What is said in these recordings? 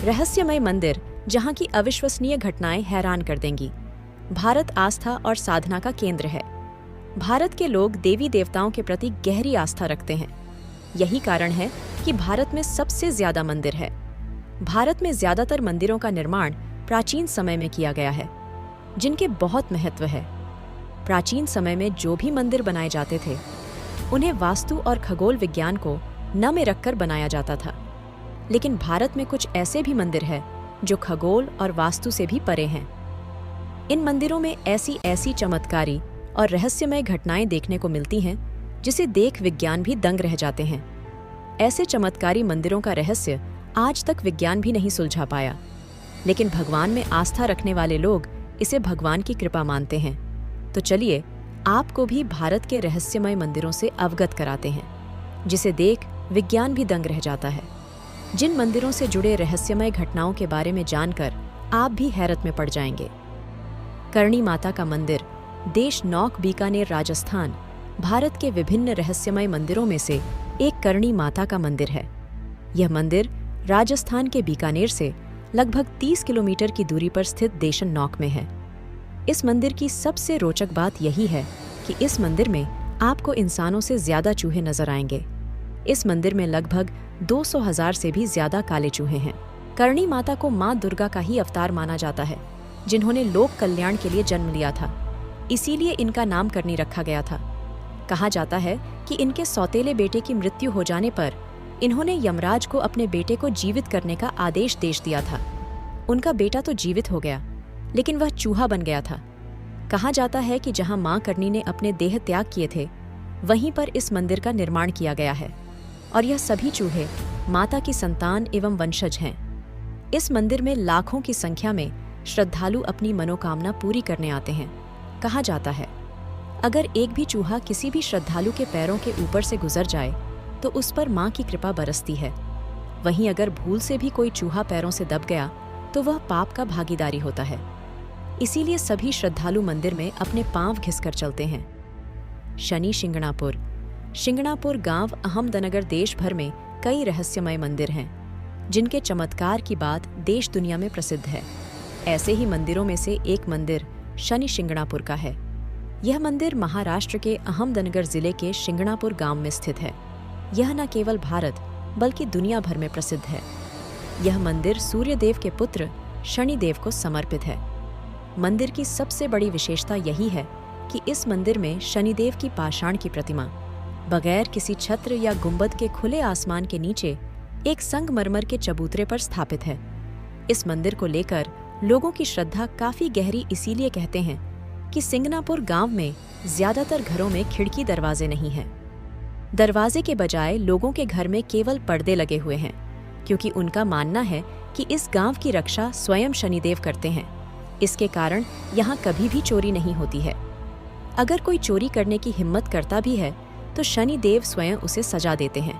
रहस्यमय मंदिर जहां की अविश्वसनीय घटनाएं हैरान कर देंगी। भारत आस्था और साधना का केंद्र है। भारत के लोग देवी देवताओं के प्रति गहरी आस्था रखते हैं। यही कारण है कि भारत में सबसे ज्यादा मंदिर है। भारत में ज्यादातर मंदिरों का निर्माण प्राचीन समय में किया गया है, जिनके बहुत महत्व है। प्राचीन समय में जो भी मंदिर बनाए जाते थे, उन्हें वास्तु और खगोल विज्ञान को न में रखकर बनाया जाता था। लेकिन भारत में कुछ ऐसे भी मंदिर हैं जो खगोल और वास्तु से भी परे हैं। इन मंदिरों में ऐसी ऐसी चमत्कारी और रहस्यमय घटनाएं देखने को मिलती हैं जिसे देख विज्ञान भी दंग रह जाते हैं। ऐसे चमत्कारी मंदिरों का रहस्य आज तक विज्ञान भी नहीं सुलझा पाया, लेकिन भगवान में आस्था रखने वाले लोग इसे भगवान की कृपा मानते हैं। तो चलिए आपको भी भारत के रहस्यमय मंदिरों से अवगत कराते हैं, जिसे देख विज्ञान भी दंग रह जाता है। जिन मंदिरों से जुड़े रहस्यमय घटनाओं के बारे में जानकर आप भी हैरत में पड़ जाएंगे। करणी माता का मंदिर देश नौक बीकानेर राजस्थान भारत के विभिन्न रहस्यमय मंदिरों में से एक करणी माता का मंदिर है। यह मंदिर राजस्थान के बीकानेर से लगभग 30 किलोमीटर की दूरी पर स्थित देशन नौक में है। इस मंदिर की सबसे रोचक बात यही है कि इस मंदिर में आपको इंसानों से ज्यादा चूहे नजर आएंगे। इस मंदिर में लगभग 200,000 से भी ज्यादा काले चूहे हैं। करणी माता को माँ दुर्गा का ही अवतार माना जाता है, जिन्होंने लोक कल्याण के लिए जन्म लिया था। इसीलिए इनका नाम करणी रखा गया था। कहा जाता है कि इनके सौतेले बेटे की मृत्यु हो जाने पर इन्होंने यमराज को अपने बेटे को जीवित करने का आदेश दे दिया था। उनका बेटा तो जीवित हो गया, लेकिन वह चूहा बन गया था। कहा जाता है कि जहां मां करणी ने अपने देह त्याग किए थे, वहीं पर इस मंदिर का निर्माण किया गया है, और यह सभी चूहे माता की संतान एवं वंशज हैं। इस मंदिर में लाखों की संख्या में श्रद्धालु अपनी मनोकामना पूरी करने आते हैं। कहा जाता है, अगर एक भी चूहा किसी भी श्रद्धालु के पैरों के ऊपर से गुजर जाए तो उस पर मां की कृपा बरसती है। वहीं अगर भूल से भी कोई चूहा पैरों से दब गया तो वह पाप का भागीदारी होता है। इसीलिए सभी श्रद्धालु मंदिर में अपने पांव घिसकर चलते हैं। शनि शिंगणापुर। शिंगणापुर गांव अहमदनगर देश भर में कई रहस्यमय मंदिर हैं, जिनके चमत्कार की बात देश दुनिया में प्रसिद्ध है। ऐसे ही मंदिरों में से एक मंदिर शनि शिंगणापुर का है। यह मंदिर महाराष्ट्र के अहमदनगर जिले के शिंगणापुर गांव में स्थित है। यह न केवल भारत बल्कि दुनिया भर में प्रसिद्ध है। यह मंदिर सूर्यदेव के पुत्र शनिदेव को समर्पित है। मंदिर की सबसे बड़ी विशेषता यही है कि इस मंदिर में शनिदेव की पाषाण की प्रतिमा बगैर किसी छत्र या गुंबद के खुले आसमान के नीचे एक संगमरमर के चबूतरे पर स्थापित है। इस मंदिर को लेकर लोगों की श्रद्धा काफी गहरी इसीलिए कहते हैं कि सिंगनापुर गांव में ज्यादातर घरों में खिड़की दरवाजे नहीं हैं। दरवाजे के बजाय लोगों के घर में केवल पर्दे लगे हुए हैं, क्योंकि उनका मानना है कि इस गांव की रक्षा स्वयं शनिदेव करते हैं। इसके कारण यहाँ कभी भी चोरी नहीं होती है। अगर कोई चोरी करने की हिम्मत करता भी है तो शनिदेव स्वयं उसे सजा देते हैं।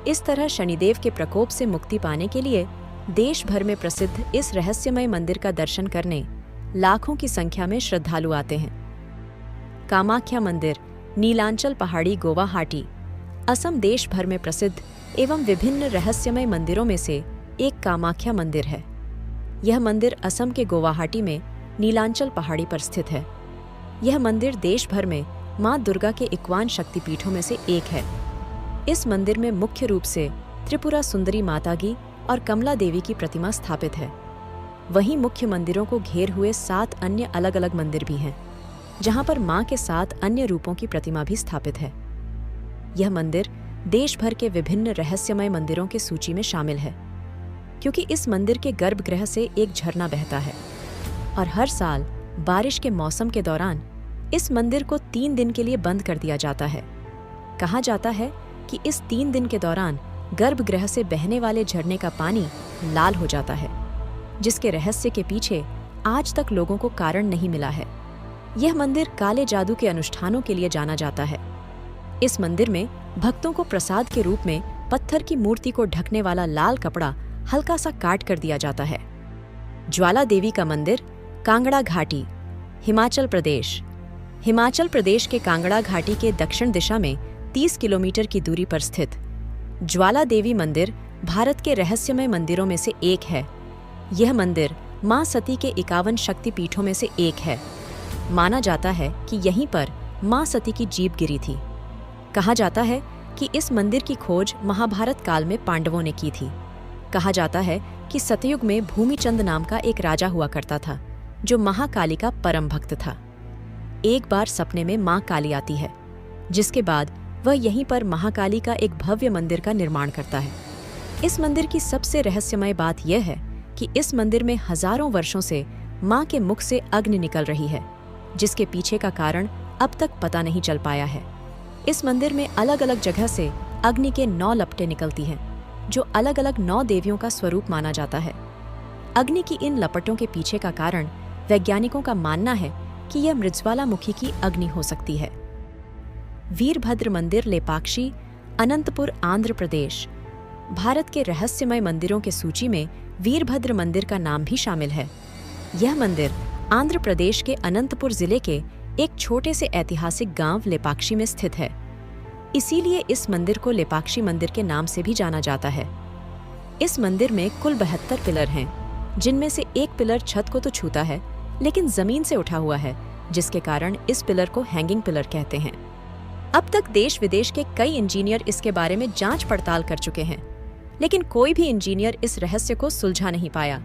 इस तरह शनिदेव के प्रकोप से मुक्ति पाने के लिए देश भर में प्रसिद्ध इस रहस्यमय मंदिर का दर्शन करने लाखों की संख्या में श्रद्धालु आते हैं। कामाख्या मंदिर नीलांचल पहाड़ी गुवाहाटी असम देश भर में प्रसिद्ध एवं विभिन्न रहस्यमय मंदिरों में से एक कामाख्या मंदिर है। यह मंदिर असम के गुवाहाटी में नीलांचल पहाड़ी पर स्थित है। यह मंदिर देश भर में माँ दुर्गा के इक्वान शक्तिपीठों में से एक है। इस मंदिर में मुख्य रूप से त्रिपुरा सुंदरी माता की और कमला देवी की प्रतिमा स्थापित है। वहीं मुख्य मंदिरों को घेर हुए 7 अन्य अलग अलग मंदिर भी हैं, जहां पर मां के 7 अन्य रूपों की प्रतिमा भी स्थापित है। यह मंदिर देश भर के विभिन्न रहस्यमय मंदिरों की सूची में शामिल है, क्योंकि इस मंदिर के गर्भगृह से एक झरना बहता है और हर साल बारिश के मौसम के दौरान इस मंदिर को 3 दिन के लिए बंद कर दिया जाता है। कहा जाता है कि इस 3 दिन के दौरान गर्भगृह से बहने वाले झरने का पानी लाल हो जाता है, जिसके रहस्य के पीछे आज तक लोगों को कारण नहीं मिला है। यह मंदिर काले जादू के अनुष्ठानों के लिए जाना जाता है। इस मंदिर में भक्तों को प्रसाद के रूप में पत्थर की मूर्ति को ढकने वाला लाल कपड़ा हल्का सा काट कर दिया जाता है। ज्वाला देवी का मंदिर कांगड़ा घाटी हिमाचल प्रदेश। हिमाचल प्रदेश के कांगड़ा घाटी के दक्षिण दिशा में 30 किलोमीटर की दूरी पर स्थित ज्वाला देवी मंदिर भारत के रहस्यमय मंदिरों में से एक है, यह मंदिर मां सती के 51 शक्तिपीठों में से एक है। माना जाता है कि यहीं पर मां सती की जीभ गिरी थी। कहा जाता है कि इस मंदिर की खोज महाभारत काल में पांडवों ने की थी। कहा जाता है कि सतयुग में भूमिचंद नाम का एक राजा हुआ करता था जो महाकाली का परम भक्त था। एक बार सपने में मां काली आती है, जिसके बाद वह यहीं पर महाकाली का एक भव्य मंदिर का निर्माण करता है। इस मंदिर की सबसे रहस्यमय बात यह है कि इस मंदिर में हजारों वर्षों से मां के मुख से अग्नि निकल रही है, जिसके पीछे का कारण अब तक पता नहीं चल पाया है। इस मंदिर में अलग अलग जगह से अग्नि के 9 लपटें निकलती हैं, जो अलग अलग 9 देवियों का स्वरूप माना जाता है। अग्नि की इन लपटों के पीछे का कारण वैज्ञानिकों का मानना है कि यह मृज्वालामुखी की अग्नि हो सकती है। वीरभद्र मंदिर लेपाक्षी, अनंतपुर, आंध्र प्रदेश। भारत के रहस्यमय मंदिरों के सूची में वीरभद्र मंदिर का नाम भी शामिल है। यह मंदिर आंध्र प्रदेश के अनंतपुर जिले के एक छोटे से ऐतिहासिक गांव लेपाक्षी में स्थित है। इसीलिए इस मंदिर को लेपाक्षी मंदिर के नाम से भी जाना जाता है। इस मंदिर में कुल 72 पिलर हैं, जिनमें से एक पिलर छत को तो छूता है, लेकिन जमीन से उठा हुआ है, जिसके कारण इस पिलर को हैंगिंग पिलर कहते हैं। अब तक देश विदेश के कई इंजीनियर इसके बारे में जांच पड़ताल कर चुके हैं, लेकिन कोई भी इंजीनियर इस रहस्य को सुलझा नहीं पाया।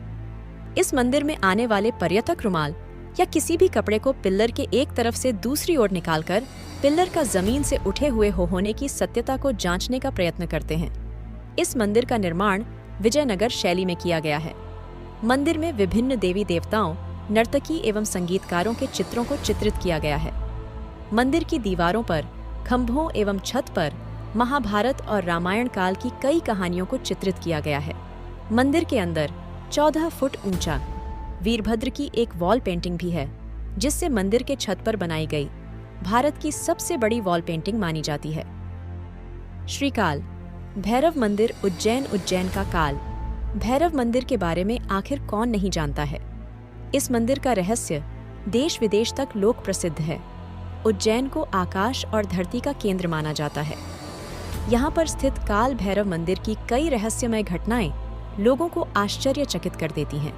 इस मंदिर में आने वाले पर्यटक रुमाल या किसी भी कपड़े को पिल्लर के एक तरफ से दूसरी ओर निकालकर पिल्लर का जमीन से उठे हुए होने की सत्यता को जांचने का प्रयत्न करते हैं। इस मंदिर का निर्माण विजयनगर शैली में किया गया है। मंदिर में विभिन्न देवी देवताओं, नर्तकी एवं संगीतकारों के चित्रों को चित्रित किया गया है। मंदिर की दीवारों पर, खंभों एवं छत पर महाभारत और रामायण काल की कई कहानियों को चित्रित किया गया है। मंदिर के अंदर 14 फुट ऊंचा वीरभद्र की एक वॉल पेंटिंग भी है, जिससे मंदिर के छत पर बनाई गई भारत की सबसे बड़ी वॉल पेंटिंग मानी जाती है। श्रीकाल भैरव मंदिर, उज्जैन का काल। भैरव मंदिर के बारे में आखिर कौन नहीं जानता है। इस मंदिर का रहस्य देश विदेश तक लोक प्रसिद्ध है। उज्जैन को आकाश और धरती का केंद्र माना जाता है। यहाँ पर स्थित काल भैरव मंदिर की कई रहस्यमय घटनाएं लोगों को आश्चर्यचकित कर देती हैं।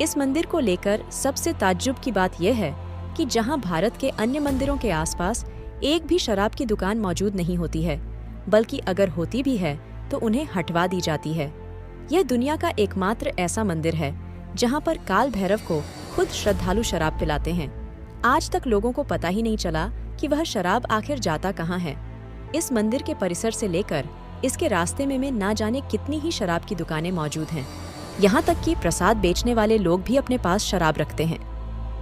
इस मंदिर को लेकर सबसे ताज्जुब की बात यह है कि जहाँ भारत के अन्य मंदिरों के आसपास एक भी शराब की दुकान मौजूद नहीं होती है, बल्कि अगर होती भी है तो उन्हें हटवा दी जाती है। यह दुनिया का एकमात्र ऐसा मंदिर है जहाँ पर काल भैरव को खुद श्रद्धालु शराब पिलाते हैं। आज तक लोगों को पता ही नहीं चला कि वह शराब आखिर जाता कहाँ है। इस मंदिर के परिसर से लेकर इसके रास्ते में ना जाने कितनी ही शराब की दुकानें मौजूद हैं। यहाँ तक कि प्रसाद बेचने वाले लोग भी अपने पास शराब रखते हैं।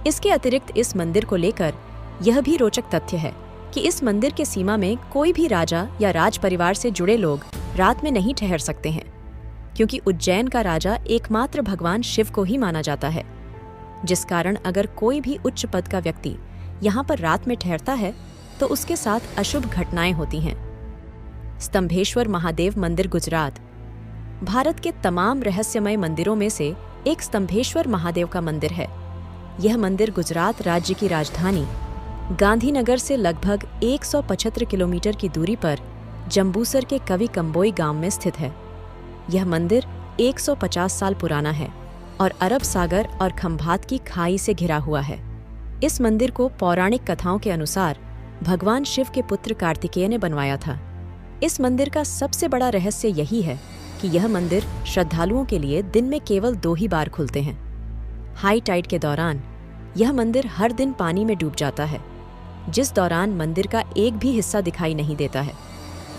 इसके अतिरिक्त इस मंदिर को लेकर यह भी रोचक तथ्य है कि इस मंदिर के सीमा में कोई भी राजा या राज परिवार से जुड़े लोग रात में नहीं ठहर सकते हैं, क्योंकि उज्जैन का राजा एकमात्र भगवान शिव को ही माना जाता है, जिस कारण अगर कोई भी उच्च पद का व्यक्ति यहाँ पर रात में ठहरता है तो उसके साथ अशुभ घटनाएं होती हैं। स्तंभेश्वर महादेव मंदिर, गुजरात। भारत के तमाम रहस्यमय मंदिरों में से एक स्तंभेश्वर महादेव का मंदिर है। यह मंदिर गुजरात राज्य की राजधानी गांधीनगर से लगभग 175 किलोमीटर की दूरी पर जंबूसर के कवि कंबोई गांव में स्थित है। यह मंदिर 150 साल पुराना है और अरब सागर और खंभात की खाई से घिरा हुआ है। इस मंदिर को पौराणिक कथाओं के अनुसार भगवान शिव के पुत्र कार्तिकेय ने बनवाया था। इस मंदिर का सबसे बड़ा रहस्य यही है कि यह मंदिर श्रद्धालुओं के लिए दिन में केवल 2 ही बार खुलते हैं। हाई टाइड के दौरान यह मंदिर हर दिन पानी में डूब जाता है, जिस दौरान मंदिर का एक भी हिस्सा दिखाई नहीं देता है।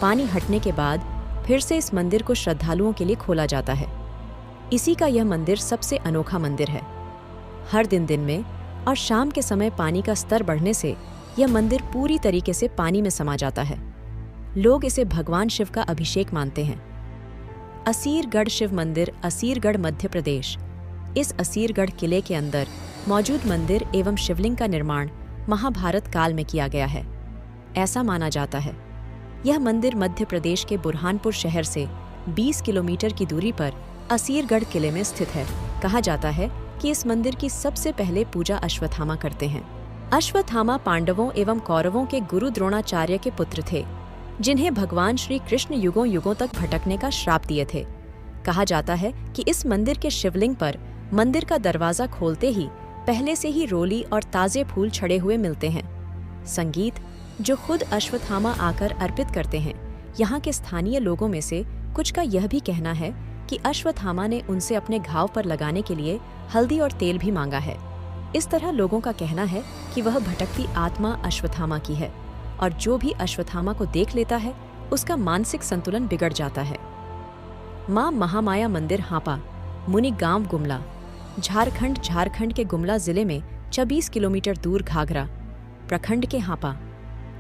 पानी हटने के बाद फिर से इस मंदिर को श्रद्धालुओं के लिए खोला जाता है। इसी का यह मंदिर सबसे अनोखा मंदिर है। हर दिन में और शाम के समय पानी का स्तर बढ़ने से यह मंदिर पूरी तरीके से पानी में समा जाता है। लोग इसे भगवान शिव का अभिषेक मानते हैं। असीरगढ़ शिव मंदिर, असीरगढ़, मध्य प्रदेश। इस असीरगढ़ किले के अंदर मौजूद मंदिर एवं शिवलिंग का निर्माण महाभारत काल में किया गया है, ऐसा माना जाता है। यह मंदिर मध्य प्रदेश के बुरहानपुर शहर से 20 किलोमीटर की दूरी पर असीरगढ़ किले में स्थित है। कहा जाता है कि इस मंदिर की सबसे पहले पूजा अश्वत्थामा करते हैं। अश्वत्थामा पांडवों एवं कौरवों के गुरु द्रोणाचार्य के पुत्र थे, जिन्हें भगवान श्री कृष्ण युगों युगों तक भटकने का श्राप दिए थे। कहा जाता है कि इस मंदिर के शिवलिंग पर मंदिर का दरवाजा खोलते ही पहले से ही रोली और ताजे फूल छड़े हुए मिलते हैं। संगीत, जो खुद अश्वत्थामा आकर अर्पित करते हैं। यहाँ के स्थानीय लोगों में से कुछ का यह भी कहना है कि अश्वत्थामा ने उनसे अपने घाव पर लगाने के लिए हल्दी और तेल भी मांगा है। इस तरह लोगों का कहना है कि वह भटकती आत्मा अश्वत्थामा की है और जो भी अश्वत्थामा को देख लेता है उसका मानसिक संतुलन बिगड़ जाता है। मां महामाया मंदिर हापा, मुनि गांव गुमला, झारखंड के गुमला जिले में 26 किलोमीटर दूर घाघरा प्रखंड के हापा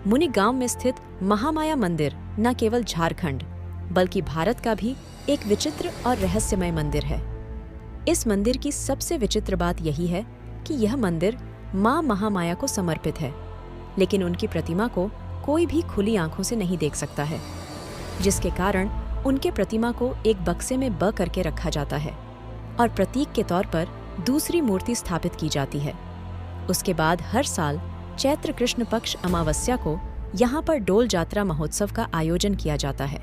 मुनि गांव में स्थित महामाया मंदिर न केवल झारखंड बल्कि भारत का भी एक विचित्र और रहस्यमय मंदिर है। इस मंदिर की सबसे विचित्र बात यही है कि यह मंदिर मां महामाया को समर्पित है, लेकिन उनकी प्रतिमा को कोई भी खुली आंखों से नहीं देख सकता है, जिसके कारण उनके प्रतिमा को एक बक्से में बंद करके रखा जाता है और प्रतीक के तौर पर दूसरी मूर्ति स्थापित की जाती है। उसके बाद हर साल चैत्र कृष्ण पक्ष अमावस्या को यहाँ पर डोल जात्रा महोत्सव का आयोजन किया जाता है।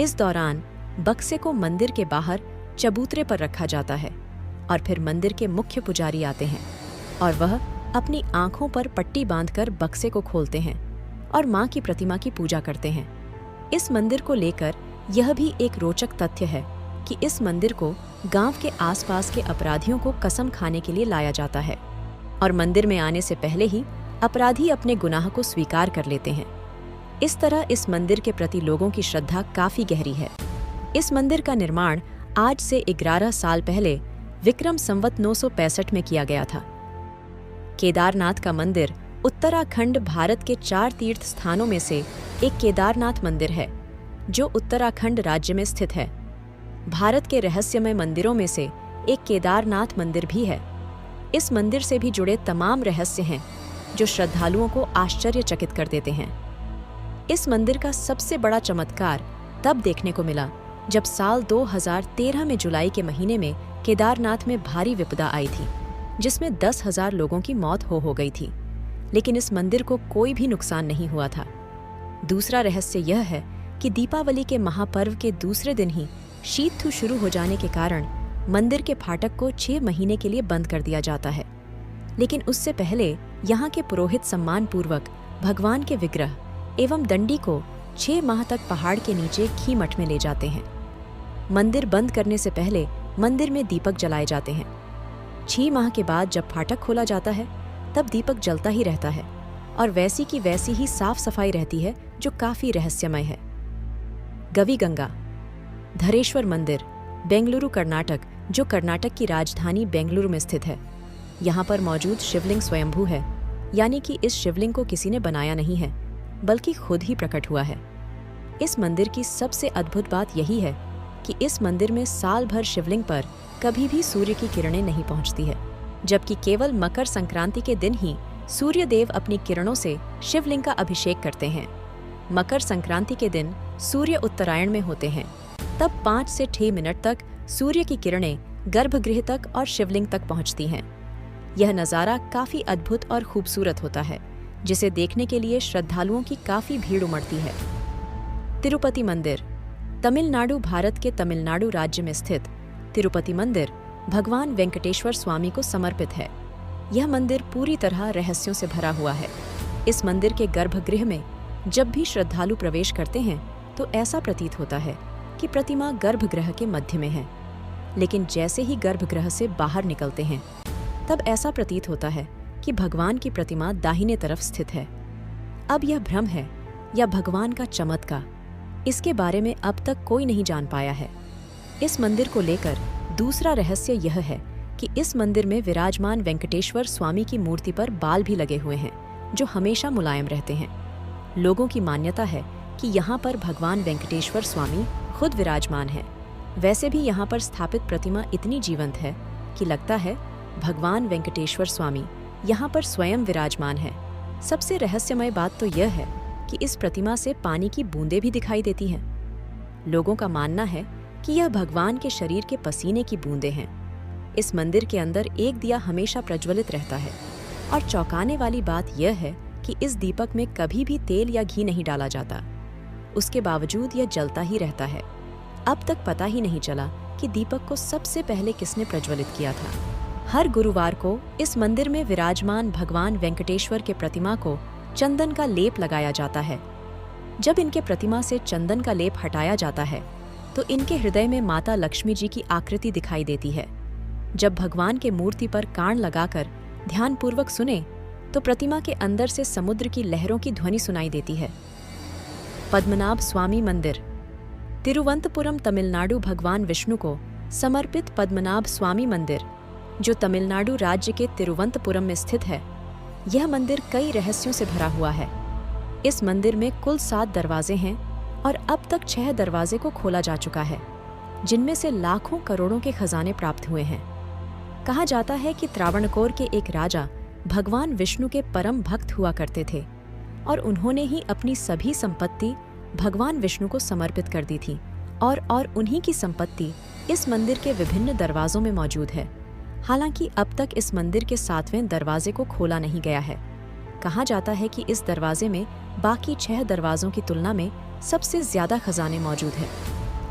इस दौरान बक्से को मंदिर के बाहर चबूतरे पर रखा जाता है और फिर मंदिर के मुख्य पुजारी आते हैं और वह अपनी आंखों पर पट्टी बांधकर बक्से को खोलते हैं और मां की प्रतिमा की पूजा करते हैं। इस मंदिर को लेकर यह भी एक रोचक तथ्य है कि इस मंदिर को गांव के आसपास के अपराधियों को कसम खाने के लिए लाया जाता है और मंदिर में आने से पहले ही अपराधी अपने गुनाह को स्वीकार कर लेते हैं। इस तरह इस मंदिर के प्रति लोगों की श्रद्धा काफी गहरी है। इस मंदिर का निर्माण आज से 11 साल पहले विक्रम संवत 965 में किया गया था। केदारनाथ का मंदिर उत्तराखंड भारत के 4 तीर्थ स्थानों में से एक केदारनाथ मंदिर है, जो उत्तराखंड राज्य में स्थित है। भारत के रहस्यमय मंदिरों में से एक केदारनाथ मंदिर भी है। इस मंदिर से भी जुड़े तमाम रहस्य हैं जो श्रद्धालुओं को आश्चर्यचकित कर देते हैं। इस मंदिर का सबसे बड़ा चमत्कार तब देखने को मिला जब साल 2013 में जुलाई के महीने में केदारनाथ में भारी विपदा आई थी, जिसमें 10,000 लोगों की मौत हो गई थी, लेकिन इस मंदिर को कोई भी नुकसान नहीं हुआ था। दूसरा रहस्य यह है कि दीपावली के महापर्व के दूसरे दिन ही शीतलु शुरू हो जाने के कारण मंदिर के फाटक को 6 महीने के लिए बंद कर दिया जाता है, लेकिन उससे पहले यहाँ के पुरोहित सम्मान पूर्वक भगवान के विग्रह एवं दंडी को 6 माह तक पहाड़ के नीचे खी मठ में ले जाते हैं। मंदिर बंद करने से पहले मंदिर में दीपक जलाए जाते हैं। 6 माह के बाद जब फाटक खोला जाता है तब दीपक जलता ही रहता है और वैसी की वैसी ही साफ सफाई रहती है, जो काफी रहस्यमय है। गवी गंगा धरेश्वर मंदिर, बेंगलुरु कर्नाटक, जो कर्नाटक की राजधानी बेंगलुरु में स्थित है। यहाँ पर मौजूद शिवलिंग स्वयंभू है, यानी कि इस शिवलिंग को किसी ने बनाया नहीं है बल्कि खुद ही प्रकट हुआ है। इस मंदिर की सबसे अद्भुत बात यही है कि इस मंदिर में साल भर शिवलिंग पर कभी भी सूर्य की किरणें नहीं पहुंचती है, जबकि केवल मकर संक्रांति के दिन ही सूर्य देव अपनी किरणों से शिवलिंग का अभिषेक करते हैं। मकर संक्रांति के दिन सूर्य उत्तरायण में होते हैं, तब 5 से 6 मिनट तक सूर्य की किरणें गर्भगृह तक और शिवलिंग तक पहुंचती हैं। यह नज़ारा काफी अद्भुत और खूबसूरत होता है, जिसे देखने के लिए श्रद्धालुओं की काफी भीड़ उमड़ती है। तिरुपति मंदिर, तमिलनाडु, भारत के तमिलनाडु राज्य में स्थित तिरुपति मंदिर भगवान वेंकटेश्वर स्वामी को समर्पित है। यह मंदिर पूरी तरह रहस्यों से भरा हुआ है। इस मंदिर के गर्भगृह में जब भी श्रद्धालु प्रवेश करते हैं तो ऐसा प्रतीत होता है कि प्रतिमा गर्भगृह के मध्य में है, लेकिन जैसे ही गर्भगृह से बाहर निकलते हैं तब ऐसा प्रतीत होता है कि भगवान की प्रतिमा दाहिने तरफ स्थित है। अब यह भ्रम है या भगवान का चमत्कार, इसके बारे में अब तक कोई नहीं जान पाया है। इस मंदिर को लेकर दूसरा रहस्य यह है कि इस मंदिर में विराजमान वेंकटेश्वर स्वामी की मूर्ति पर बाल भी लगे हुए हैं, जो हमेशा मुलायम रहते हैं। लोगों की मान्यता है कि यहाँ पर भगवान वेंकटेश्वर स्वामी खुद विराजमान है। वैसे भी यहाँ पर स्थापित प्रतिमा इतनी जीवंत है कि लगता है भगवान वेंकटेश्वर स्वामी यहाँ पर स्वयं विराजमान है। सबसे रहस्यमय बात तो यह है कि इस प्रतिमा से पानी की बूंदें भी दिखाई देती हैं। लोगों का मानना है कि यह भगवान के शरीर के पसीने की बूंदें हैं। इस मंदिर के अंदर एक दिया हमेशा प्रज्वलित रहता है और चौंकाने वाली बात यह है कि इस दीपक में कभी भी तेल या घी नहीं डाला जाता। उसके बावजूद यह जलता ही रहता है। अब तक पता ही नहीं चला कि दीपक को सबसे पहले किसने प्रज्वलित किया था। हर गुरुवार को इस मंदिर में विराजमान भगवान वेंकटेश्वर के प्रतिमा को चंदन का लेप लगाया जाता है। जब इनके प्रतिमा से चंदन का लेप हटाया जाता है तो इनके हृदय में माता लक्ष्मी जी की आकृति दिखाई देती है। जब भगवान के मूर्ति पर कान लगाकर ध्यानपूर्वक सुने तो प्रतिमा के अंदर से समुद्र की लहरों की ध्वनि सुनाई देती है। पद्मनाभ स्वामी मंदिर, तिरुवनंतपुरम, तमिलनाडु। भगवान विष्णु को समर्पित पद्मनाभ स्वामी मंदिर, जो तमिलनाडु राज्य के तिरुवनंतपुरम में स्थित है, यह मंदिर कई रहस्यों से भरा हुआ है। इस मंदिर में कुल 7 दरवाजे हैं और अब तक 6 दरवाजे को खोला जा चुका है, जिनमें से लाखों करोड़ों के खजाने प्राप्त हुए हैं। कहा जाता है कि त्रावणकोर के एक राजा भगवान विष्णु के परम भक्त हुआ करते थे और उन्होंने ही अपनी सभी संपत्ति भगवान विष्णु को समर्पित कर दी थी और उन्हीं की संपत्ति इस मंदिर के विभिन्न दरवाजों में मौजूद है। हालांकि अब तक इस मंदिर के 7वें दरवाजे को खोला नहीं गया है। कहा जाता है कि इस दरवाजे में बाकी 6 दरवाजों की तुलना में सबसे ज्यादा खजाने मौजूद हैं।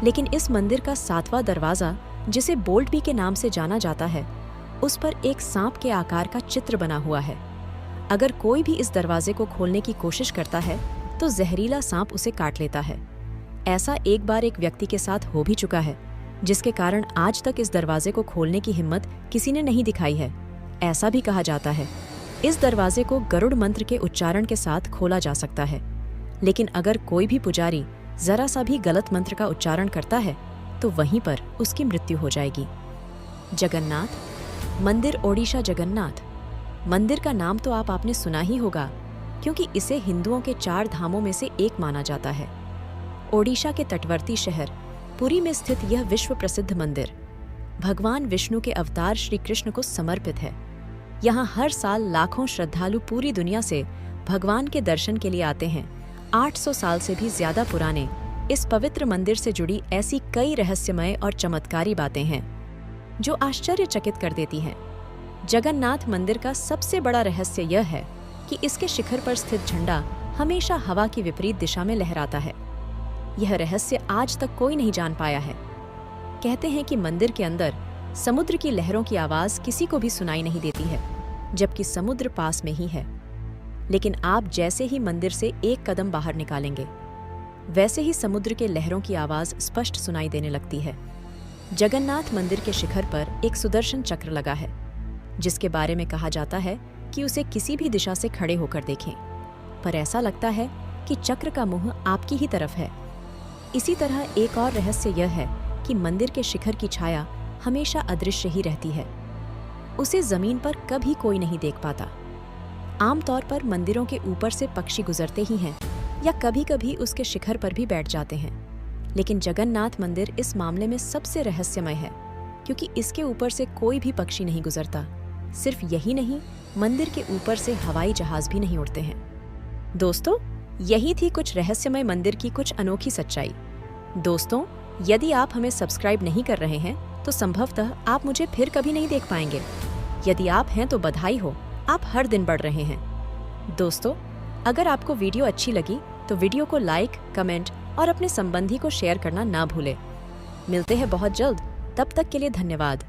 लेकिन इस मंदिर का 7वां दरवाजा, जिसे बोल्ट बी के नाम से जाना जाता है, उस पर एक सांप के आकार का चित्र बना हुआ है। अगर कोई भी इस दरवाजे को खोलने की कोशिश करता है तो जहरीला सांप उसे काट लेता है। ऐसा एक बार एक व्यक्ति के साथ हो भी चुका है, जिसके कारण आज तक इस दरवाजे को खोलने की हिम्मत किसी ने नहीं दिखाई है। ऐसा भी कहा जाता है इस दरवाजे को गरुड़ मंत्र के उच्चारण के साथ खोला जा सकता है, लेकिन अगर कोई भी पुजारी जरा सा भी गलत मंत्र का उच्चारण करता है तो वहीं पर उसकी मृत्यु हो जाएगी। जगन्नाथ मंदिर, ओडिशा। जगन्नाथ मंदिर का नाम तो आपने सुना ही होगा, क्योंकि इसे हिंदुओं के 4 धामों में से एक माना जाता है। ओडिशा के तटवर्ती शहर पुरी में स्थित यह विश्व प्रसिद्ध मंदिर भगवान विष्णु के अवतार श्री कृष्ण को समर्पित है। यहाँ हर साल लाखों श्रद्धालु पूरी दुनिया से भगवान के दर्शन के लिए आते हैं। 800 साल से भी ज्यादा पुराने इस पवित्र मंदिर से जुड़ी ऐसी कई रहस्यमय और चमत्कारी बातें हैं जो आश्चर्यचकित कर देती हैं। जगन्नाथ मंदिर का सबसे बड़ा रहस्य यह है कि इसके शिखर पर स्थित झंडा हमेशा हवा की विपरीत दिशा में लहराता है। यह रहस्य आज तक कोई नहीं जान पाया है। कहते हैं कि मंदिर के अंदर समुद्र की लहरों की आवाज किसी को भी सुनाई नहीं देती है, जबकि समुद्र पास में ही है। लेकिन आप जैसे ही मंदिर से एक कदम बाहर निकालेंगे, वैसे ही समुद्र के लहरों की आवाज स्पष्ट सुनाई देने लगती है। जगन्नाथ मंदिर के शिखर पर एक सुदर्शन चक्र लगा है, जिसके बारे में कहा जाता है कि उसे किसी भी दिशा से खड़े होकर देखें, पर ऐसा लगता है कि चक्र का मुंह आपकी ही तरफ है। इसी तरह एक और रहस्य यह है कि मंदिर के शिखर की छाया हमेशा अदृश्य ही रहती है। उसे जमीन पर कभी कोई नहीं देख पाता। आमतौर पर मंदिरों के ऊपर से पक्षी गुजरते ही हैं या कभी-कभी उसके शिखर पर भी बैठ जाते हैं, लेकिन जगन्नाथ मंदिर इस मामले में सबसे रहस्यमय है, क्योंकि इसके ऊपर से कोई भी पक्षी नहीं गुजरता। सिर्फ यही नहीं, मंदिर के ऊपर से हवाई जहाज भी नहीं उड़ते हैं। दोस्तों, यही थी कुछ रहस्यमय मंदिर की कुछ अनोखी सच्चाई। दोस्तों, यदि आप हमें सब्सक्राइब नहीं कर रहे हैं तो संभवतः आप मुझे फिर कभी नहीं देख पाएंगे। यदि आप हैं तो बधाई हो, आप हर दिन बढ़ रहे हैं। दोस्तों, अगर आपको वीडियो अच्छी लगी तो वीडियो को लाइक, कमेंट और अपने संबंधी को शेयर करना ना भूलें। मिलते हैं बहुत जल्द, तब तक के लिए धन्यवाद।